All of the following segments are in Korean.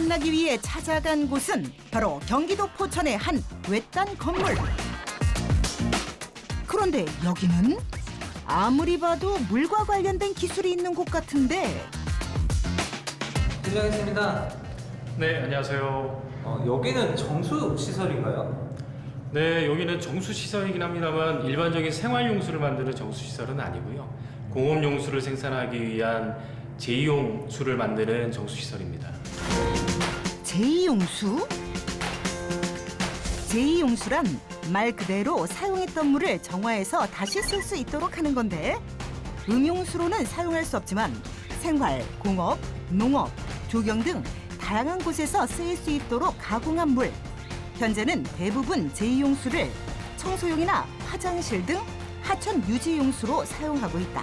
만나기 위해 찾아간 곳은 바로 경기도 포천의 한 외딴 건물. 그런데 여기는 아무리 봐도 물과 관련된 기술이 있는 곳 같은데. 실례하겠습니다. 네, 안녕하세요. 여기는 정수 시설인가요? 네, 여기는 정수시설이긴 합니다만 일반적인 생활용수를 만드는 정수시설은 아니고요. 공업용수를 생산하기 위한 제2용수를 만드는 정수시설입니다. 제2용수? 제2용수란 말 그대로 사용했던 물을 정화해서 다시 쓸 수 있도록 하는 건데, 음용수로는 사용할 수 없지만 생활, 공업, 농업, 조경 등 다양한 곳에서 쓰일 수 있도록 가공한 물. 현재는 대부분 제2용수를 청소용이나 화장실 등 하천 유지용수로 사용하고 있다.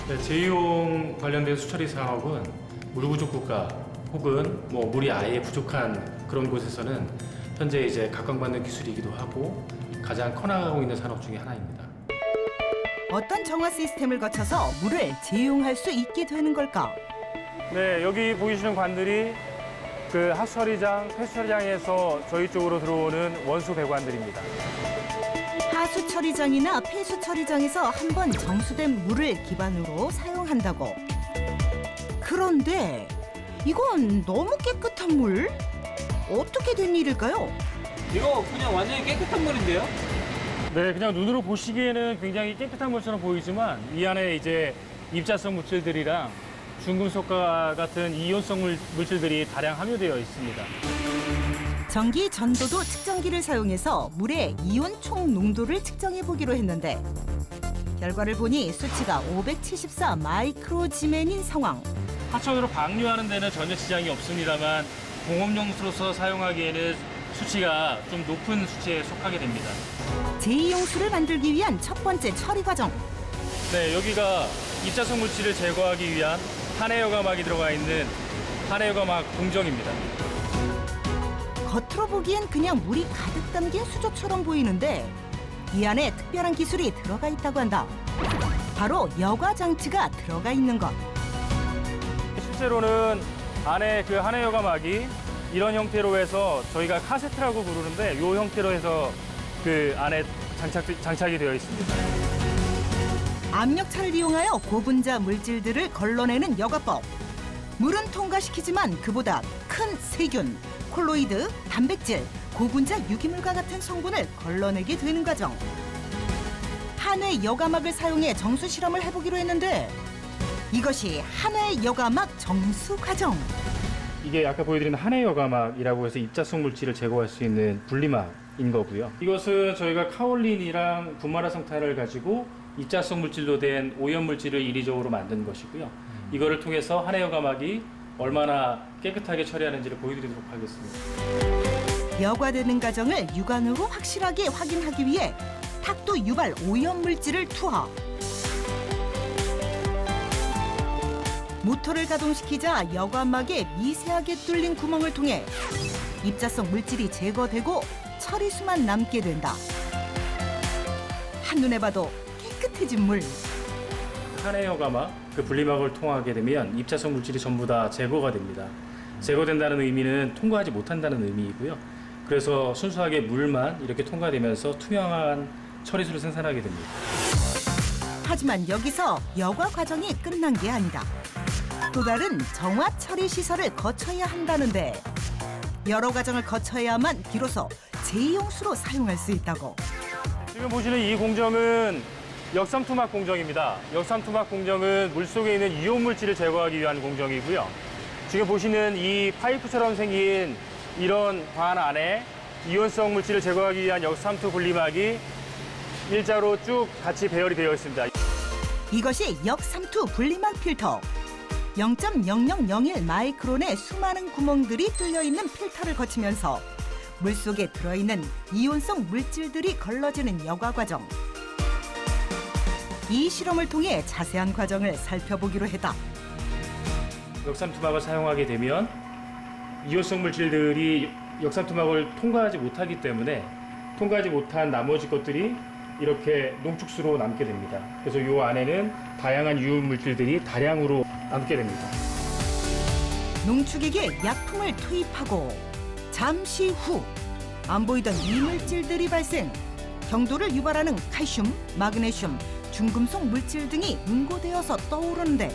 네, 제2용 관련된 수처리 사업은 물 부족 국가 혹은 물이 아예 부족한 그런 곳에서는 현재 이제 각광받는 기술이기도 하고 가장 커나가고 있는 산업 중에 하나입니다. 어떤 정화 시스템을 거쳐서 물을 재이용할 수 있게 되는 걸까? 네, 여기 보이시는 관들이 그 하수처리장, 폐수처리장에서 저희 쪽으로 들어오는 원수 배관들입니다. 하수처리장이나 폐수처리장에서 한 번 정수된 물을 기반으로 사용한다고. 그런데 이건 너무 깨끗한 물? 어떻게 된 일일까요? 이거 그냥 완전히 깨끗한 물인데요? 네, 그냥 눈으로 보시기에는 굉장히 깨끗한 물처럼 보이지만 이 안에 이제 입자성 물질들이랑 중금속과 같은 이온성 물질들이 다량 함유되어 있습니다. 전기 전도도 측정기를 사용해서 물의 이온 총 농도를 측정해 보기로 했는데, 결과를 보니 수치가 574 마이크로지멘인 상황. 하천으로 방류하는 데는 전혀 지장이 없습니다만 공업용수로서 사용하기에는 수치가 좀 높은 수치에 속하게 됩니다. 제2용수를 만들기 위한 첫 번째 처리 과정. 네, 여기가 입자성 물질을 제거하기 위한 한해여과막이 들어가 있는 한해여과막 공정입니다. 겉으로 보기엔 그냥 물이 가득 담긴 수조처럼 보이는데 이 안에 특별한 기술이 들어가 있다고 한다. 바로 여과 장치가 들어가 있는 것. 실제로는 안에 그 한해여과막이 이런 형태로 해서 저희가 카세트라고 부르는데 이 형태로 해서 그 안에 장착이 되어 있습니다. 압력차를 이용하여 고분자 물질들을 걸러내는 여과법. 물은 통과시키지만 그보다 큰 세균, 콜로이드, 단백질, 고분자 유기물과 같은 성분을 걸러내게 되는 과정. 한해 여과막을 사용해 정수 실험을 해보기로 했는데 이것이 한해 여과막 정수 과정. 이게 아까 보여드린 한해여과막이라고 해서 입자성 물질을 제거할 수 있는 분리막인 거고요. 이것은 저희가 카올린이랑 분말화성탄을 가지고 입자성 물질로 된 오염 물질을 인위적으로 만든 것이고요. 이거를 통해서 한해여과막이 얼마나 깨끗하게 처리하는지를 보여드리도록 하겠습니다. 여과되는 과정을 육안으로 확실하게 확인하기 위해 탁도 유발 오염 물질을 투하. 모터를 가동시키자 여과막에 미세하게 뚫린 구멍을 통해 입자성 물질이 제거되고 처리수만 남게 된다. 한눈에 봐도 깨끗해진 물. 한해여과막, 그 분리막을 통하게 되면 입자성 물질이 전부 다 제거가 됩니다. 제거된다는 의미는 통과하지 못한다는 의미이고요. 그래서 순수하게 물만 이렇게 통과되면서 투명한 처리수를 생산하게 됩니다. 하지만 여기서 여과 과정이 끝난 게 아니다. 또 다른 정화 처리 시설을 거쳐야 한다는데 여러 과정을 거쳐야만 비로소 제2용수로 사용할 수 있다고. 지금 보시는 이 공정은 역삼투막 공정입니다. 역삼투막 공정은 물속에 있는 이온 물질을 제거하기 위한 공정이고요. 지금 보시는 이 파이프처럼 생긴 이런 관 안에 이온성 물질을 제거하기 위한 역삼투 분리막이 일자로 쭉 같이 배열이 되어 있습니다. 이것이 역삼투 분리막 필터. 0.0001 마이크론의 수많은 구멍들이 뚫려 있는 필터를 거치면서 물속에 들어있는 이온성 물질들이 걸러지는 여과 과정. 이 실험을 통해 자세한 과정을 살펴보기로 했다. 역삼투막을 사용하게 되면 이온성 물질들이 역삼투막을 통과하지 못하기 때문에 통과하지 못한 나머지 것들이 이렇게 농축수로 남게 됩니다. 그래서 이 안에는 다양한 유해 물질들이 다량으로 남게 됩니다. 농축액에 약품을 투입하고 잠시 후 안 보이던 이물질들이 발생. 경도를 유발하는 칼슘, 마그네슘, 중금속 물질 등이 응고되어서 떠오르는데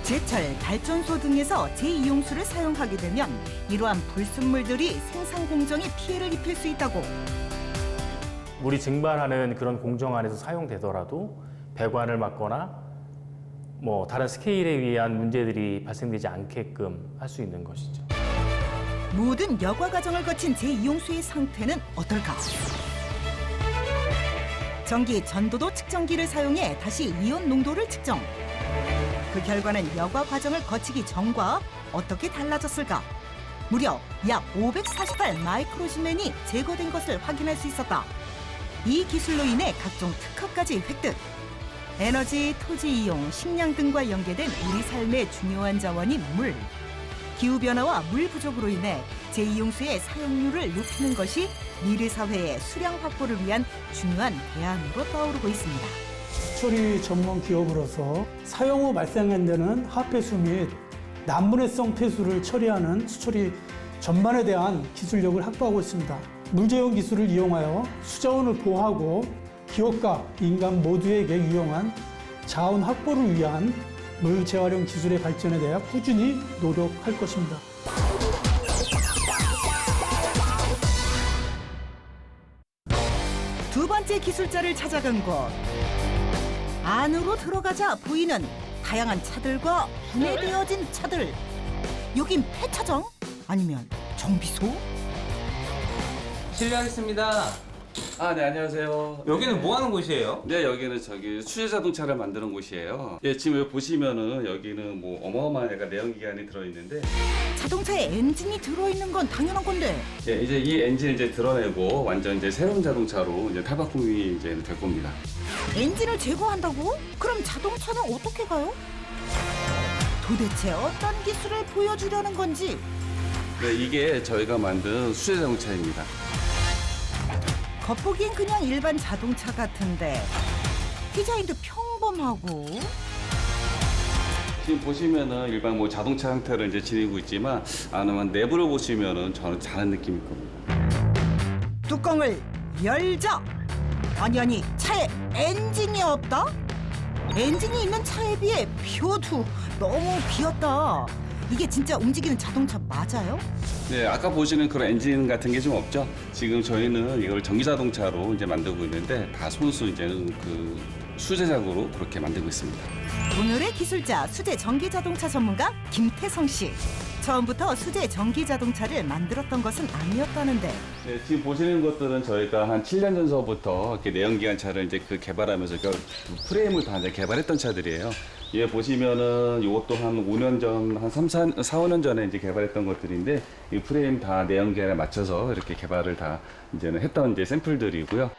제철, 발전소 등에서 제2용수를 사용하게 되면 이러한 불순물들이 생산 공정에 피해를 입힐 수 있다고. 물이 증발하는 그런 공정 안에서 사용되더라도 배관을 막거나 뭐 다른 스케일에 의한 문제들이 발생되지 않게끔 할 수 있는 것이죠. 모든 여과 과정을 거친 제2용수의 상태는 어떨까? 전기 전도도 측정기를 사용해 다시 이온 농도를 측정. 그 결과는 여과 과정을 거치기 전과 어떻게 달라졌을까? 무려 약 548 마이크로시멘이 제거된 것을 확인할 수 있었다. 이 기술로 인해 각종 특허까지 획득. 에너지, 토지 이용, 식량 등과 연계된 우리 삶의 중요한 자원인 물. 기후변화와 물 부족으로 인해 제2용수의 사용률을 높이는 것이 미래 사회의 수량 확보를 위한 중요한 대안으로 떠오르고 있습니다. 수처리 전문 기업으로서 사용 후 발생한다는 하폐수 및 난분해성 폐수를 처리하는 수처리 전반에 대한 기술력을 확보하고 있습니다. 물재용 기술을 이용하여 수자원을 보호하고 기업과 인간 모두에게 유용한 자원 확보를 위한 물 재활용 기술의 발전에 대해 꾸준히 노력할 것입니다. 두 번째 기술자를 찾아간 곳. 안으로 들어가자 보이는 다양한 차들과 분해되어진 차들. 여긴 폐차장? 아니면 정비소? 실례하겠습니다. 네, 안녕하세요. 여기는 뭐 하는 곳이에요? 네, 여기는 수제 자동차를 만드는 곳이에요. 예, 지금 여기 보시면은 여기는 뭐 어마어마한 약간 내연기관이 들어있는데, 자동차에 엔진이 들어있는 건 당연한 건데 예, 이제 이 엔진을 이제 드러내고 완전 이제 새로운 자동차로 이제 탈바꿈이 이제 될 겁니다. 엔진을 제거한다고? 그럼 자동차는 어떻게 가요? 도대체 어떤 기술을 보여주려는 건지. 네, 이게 저희가 만든 수제 자동차입니다. 겉보기엔 그냥 일반 자동차 같은데 디자인도 평범하고. 지금 보시면은 일반 뭐 자동차 형태를 이제 지니고 있지만 아니면 내부를 보시면은 저는 자는 느낌일 겁니다. 뚜껑을 열자. 아니 차에 엔진이 없다? 엔진이 있는 차에 비해 표도 너무 비었다. 이게 진짜 움직이는 자동차 맞아요? 네, 아까 보시는 그런 엔진 같은 게 좀 없죠. 지금 저희는 이걸 전기 자동차로 이제 만들고 있는데 다 손수 이제는 그 수제작으로 그렇게 만들고 있습니다. 오늘의 기술자 수제 전기 자동차 전문가 김태성 씨. 처음부터 수제 전기 자동차를 만들었던 것은 아니었다는데 네, 지금 보시는 것들은 저희가 한 7년 전서부터 이렇게 내연기관 차를 이제 개발하면서 그 프레임을 다 이제 개발했던 차들이에요. 예, 보시면은 이것도 한 5년 전, 한 4, 5년 전에 이제 개발했던 것들인데 이 프레임 다 내연기관에 맞춰서 이렇게 개발을 다 이제는 했던 이제 샘플들이고요.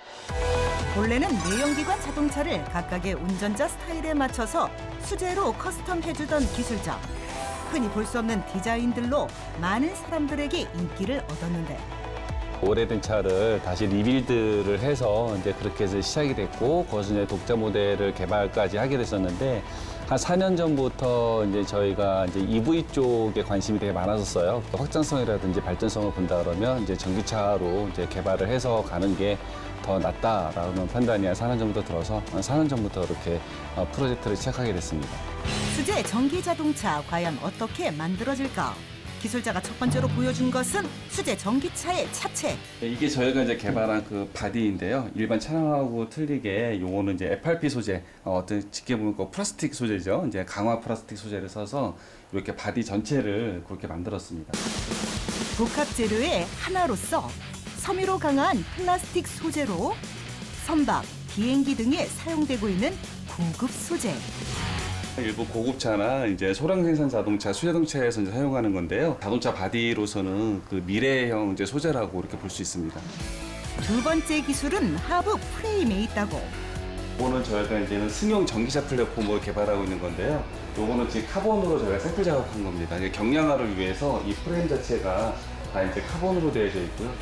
본래는 내연기관 자동차를 각각의 운전자 스타일에 맞춰서 수제로 커스텀 해주던 기술자. 흔히 볼 수 없는 디자인들로 많은 사람들에게 인기를 얻었는데 오래된 차를 다시 리빌드를 해서 이제 그렇게 해서 시작이 됐고 거기서 이제 독자 모델을 개발까지 하게 됐었는데 한 4년 전부터 이제 저희가 이제 EV 쪽에 관심이 되게 많았었어요. 확장성이라든지 발전성을 본다 그러면 이제 전기차로 이제 개발을 해서 가는 게 더 낫다라는 판단이 한 4년 전부터 들어서 한 4년 전부터 이렇게 프로젝트를 시작하게 됐습니다. 수제 전기 자동차 과연 어떻게 만들어질까? 기술자가 첫 번째로 보여준 것은 수제 전기차의 차체. 이게 저희가 이제 개발한 그 바디인데요. 일반 차량하고 틀리게 요거는 이제 FRP 소재, 어떤 쉽게 보면 그 플라스틱 소재죠. 이제 강화 플라스틱 소재를 써서 이렇게 바디 전체를 그렇게 만들었습니다. 복합 재료의 하나로서 섬유로 강한 플라스틱 소재로 선박, 비행기 등에 사용되고 있는 고급 소재. 일부 고급차나 이제 소량 생산 자동차, 수자동차에서 이제 사용하는 건데요. 자동차 바디로서는 그 미래형 이제 소재라고 이렇게 볼 수 있습니다. 두 번째 기술은 하부 프레임에 있다고. 이거는 저희가 이제는 승용 전기차 플랫폼을 개발하고 있는 건데요. 요거는 지금 카본으로 저희가 샘플 작업한 겁니다. 이게 경량화를 위해서 이 프레임 자체가 다 이제 카본으로 되어져 있고요.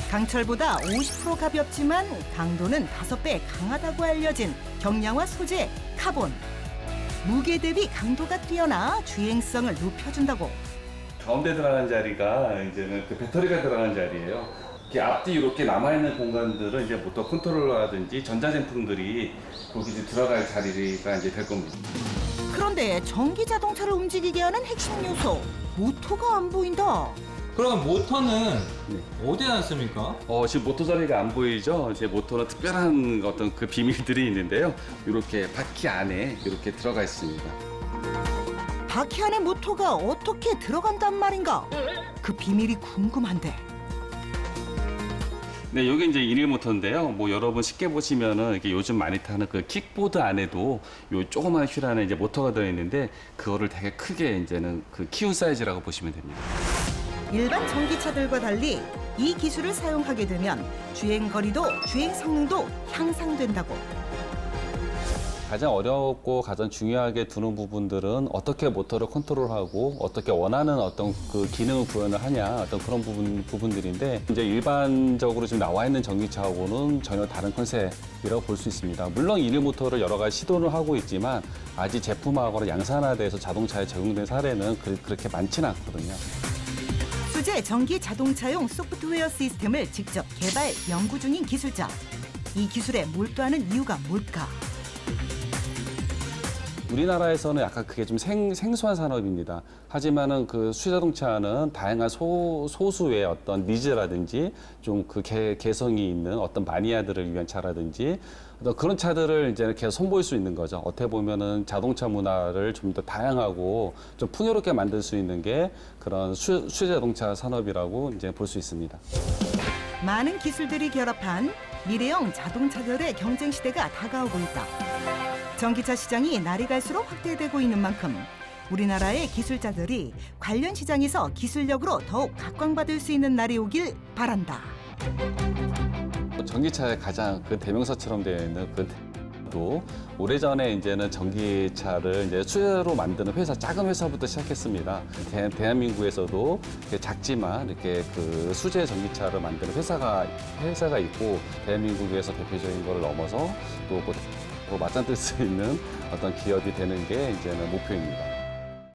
강철보다 50% 가볍지만 강도는 5배 강하다고 알려진 경량화 소재 카본. 무게 대비 강도가 뛰어나 주행성을 높여준다고. 가운데 들어가는 자리가 이제는 그 배터리가 들어가는 자리예요. 이렇게 앞뒤 이렇게 남아있는 공간들은 이제 모터 컨트롤러라든지 전자제품들이 거기 이제 들어갈 자리가 이제 될 겁니다. 그런데 전기 자동차를 움직이게 하는 핵심 요소, 모터가 안 보인다. 그럼 모터는 네. 어디에 놨습니까? 지금 모터 자리가 안 보이죠? 제 모터는 특별한 어떤 그 비밀들이 있는데요. 이렇게 바퀴 안에 이렇게 들어가 있습니다. 바퀴 안에 모터가 어떻게 들어간단 말인가? 그 비밀이 궁금한데. 네, 여기 이제 일일 모터인데요. 뭐 여러분 쉽게 보시면은 이렇게 요즘 많이 타는 그 킥보드 안에도 요 조그만 휠 안에 이제 모터가 들어있는데 그거를 되게 크게 이제는 그 키운 사이즈라고 보시면 됩니다. 일반 전기차들과 달리 이 기술을 사용하게 되면 주행 거리도 주행 성능도 향상된다고. 가장 어렵고 가장 중요하게 두는 부분들은 어떻게 모터를 컨트롤하고 어떻게 원하는 어떤 그 기능을 구현을 하냐 어떤 그런 부분들인데 이제 일반적으로 지금 나와 있는 전기차하고는 전혀 다른 컨셉이라고 볼 수 있습니다. 물론 일일 모터를 여러 가지 시도를 하고 있지만 아직 제품화하거나 양산화돼서 자동차에 적용된 사례는 그렇게 많지는 않거든요. 수제 전기 자동차용 소프트웨어 시스템을 직접 개발 연구 중인 기술자. 이 기술에 몰두하는 이유가 뭘까? 우리나라에서는 약간 그게 좀 생소한 산업입니다. 하지만은 그 수자동차는 다양한 소수의 어떤 니즈라든지 좀 그 개성이 있는 어떤 마니아들을 위한 차라든지 어떤 그런 차들을 이제 계속 선보일 수 있는 거죠. 어떻게 보면은 자동차 문화를 좀 더 다양하고 좀 풍요롭게 만들 수 있는 게 그런 수자동차 산업이라고 이제 볼 수 있습니다. 많은 기술들이 결합한 미래형 자동차들의 경쟁 시대가 다가오고 있다. 전기차 시장이 날이 갈수록 확대되고 있는 만큼 우리나라의 기술자들이 관련 시장에서 기술력으로 더욱 각광받을 수 있는 날이 오길 바란다. 전기차의 가장 그 대명사처럼 되어 있는 또 오래전에 이제는 전기차를 이제 수제로 만드는 회사, 작은 회사부터 시작했습니다. 대한민국에서도 작지만 이렇게 그 수제 전기차를 만드는 회사가 있고 대한민국에서 대표적인 걸 넘어서 또 맞짱 뜰 수 있는 어떤 기업이 되는 게 이제는 목표입니다.